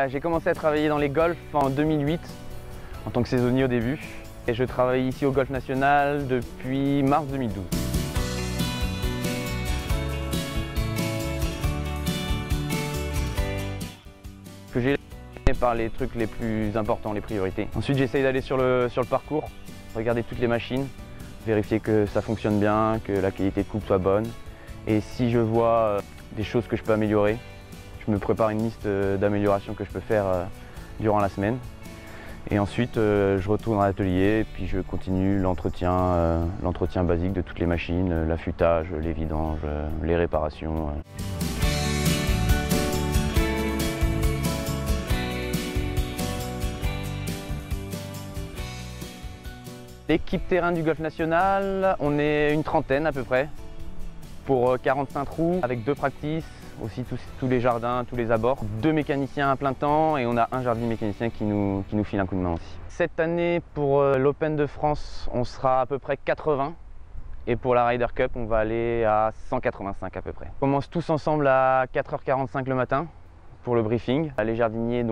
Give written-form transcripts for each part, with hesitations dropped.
J'ai commencé à travailler dans les golfs en 2008, en tant que saisonnier au début. Et je travaille ici au Golf National depuis mars 2012. Que j'ai par les trucs les plus importants, les priorités. Ensuite, j'essaye d'aller sur le parcours, regarder toutes les machines, vérifier que ça fonctionne bien, que la qualité de coupe soit bonne. Et si je vois des choses que je peux améliorer, je me prépare une liste d'améliorations que je peux faire durant la semaine. Et ensuite, je retourne à l'atelier et puis je continue l'entretien basique de toutes les machines, l'affûtage, les vidanges, les réparations. L'équipe terrain du Golf National, on est une trentaine à peu près, pour 45 trous, avec 2 practices, aussi tous les jardins, tous les abords. 2 mécaniciens à plein temps et on a un jardinier mécanicien qui nous file un coup de main aussi. Cette année, pour l'Open de France, on sera à peu près 80. Et pour la Ryder Cup, on va aller à 185 à peu près. On commence tous ensemble à 4h45 le matin pour le briefing. Les jardiniers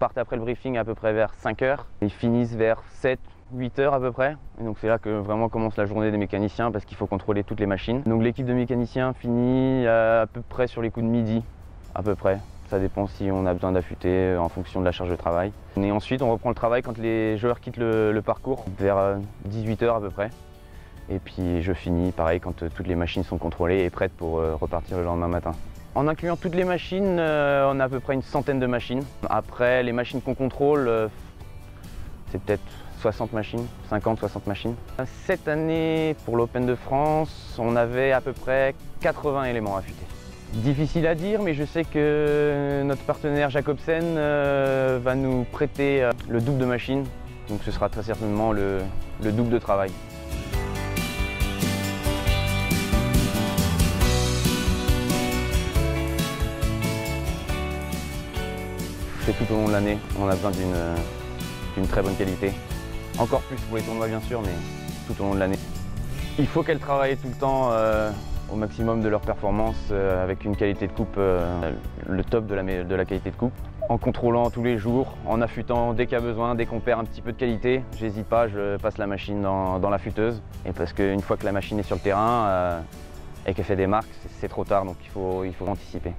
partent après le briefing à peu près vers 5h. Ils finissent vers 7-8h à peu près. Et donc c'est là que vraiment commence la journée des mécaniciens parce qu'il faut contrôler toutes les machines. Donc l'équipe de mécaniciens finit à peu près sur les coups de midi, à peu près. Ça dépend si on a besoin d'affûter en fonction de la charge de travail. Et ensuite on reprend le travail quand les joueurs quittent le parcours, vers 18h à peu près. Et puis je finis pareil quand toutes les machines sont contrôlées et prêtes pour repartir le lendemain matin. En incluant toutes les machines, on a à peu près une centaine de machines. Après les machines qu'on contrôle, c'est peut-être 60 machines, 50-60 machines. Cette année, pour l'Open de France, on avait à peu près 80 éléments affûtés. Difficile à dire, mais je sais que notre partenaire Jacobsen va nous prêter le double de machines. Donc ce sera très certainement le double de travail. C'est tout au long de l'année, on a besoin d'une très bonne qualité. Encore plus pour les tournois bien sûr, mais tout au long de l'année. Il faut qu'elles travaillent tout le temps au maximum de leur performance avec une qualité de coupe, le top de la qualité de coupe. En contrôlant tous les jours, en affûtant dès qu'il y a besoin, dès qu'on perd un petit peu de qualité, j'hésite pas, je passe la machine dans l'affûteuse. Et parce qu'une fois que la machine est sur le terrain et qu'elle fait des marques, c'est trop tard, donc il faut anticiper.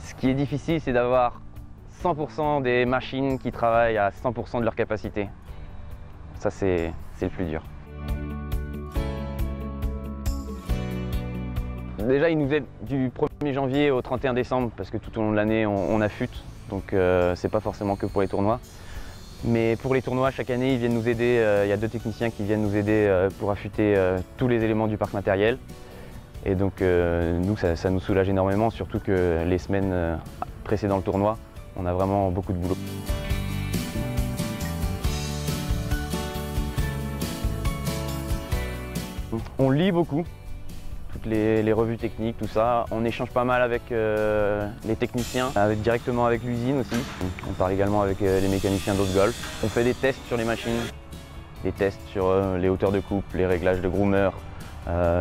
Ce qui est difficile, c'est d'avoir 100% des machines qui travaillent à 100% de leur capacité. Ça, c'est le plus dur. Déjà, ils nous aident du 1er janvier au 31 décembre parce que tout au long de l'année, on affûte. Donc, c'est pas forcément que pour les tournois. Mais pour les tournois, chaque année, ils viennent nous aider. Il y a 2 techniciens qui viennent nous aider pour affûter tous les éléments du parc matériel. Et donc nous, ça nous soulage énormément, surtout que les semaines précédant le tournoi, on a vraiment beaucoup de boulot. On lit beaucoup, toutes les revues techniques, tout ça. On échange pas mal avec les techniciens, directement avec l'usine aussi. On parle également avec les mécaniciens d'autres golf. On fait des tests sur les machines, des tests sur les hauteurs de coupe, les réglages de groomer,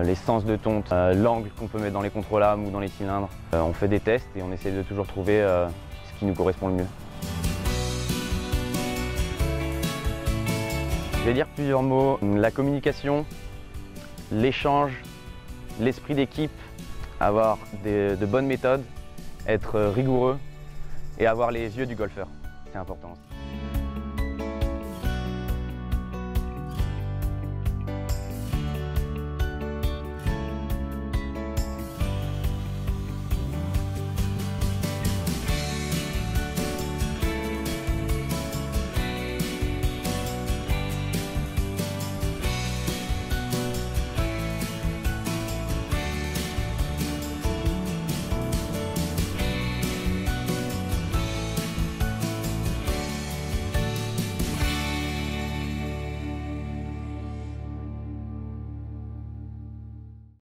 les sens de tonte, l'angle qu'on peut mettre dans les contrôlables ou dans les cylindres. On fait des tests et on essaie de toujours trouver ce qui nous correspond le mieux. Je vais dire plusieurs mots. La communication, l'échange, l'esprit d'équipe, avoir de bonnes méthodes, être rigoureux et avoir les yeux du golfeur. C'est important aussi.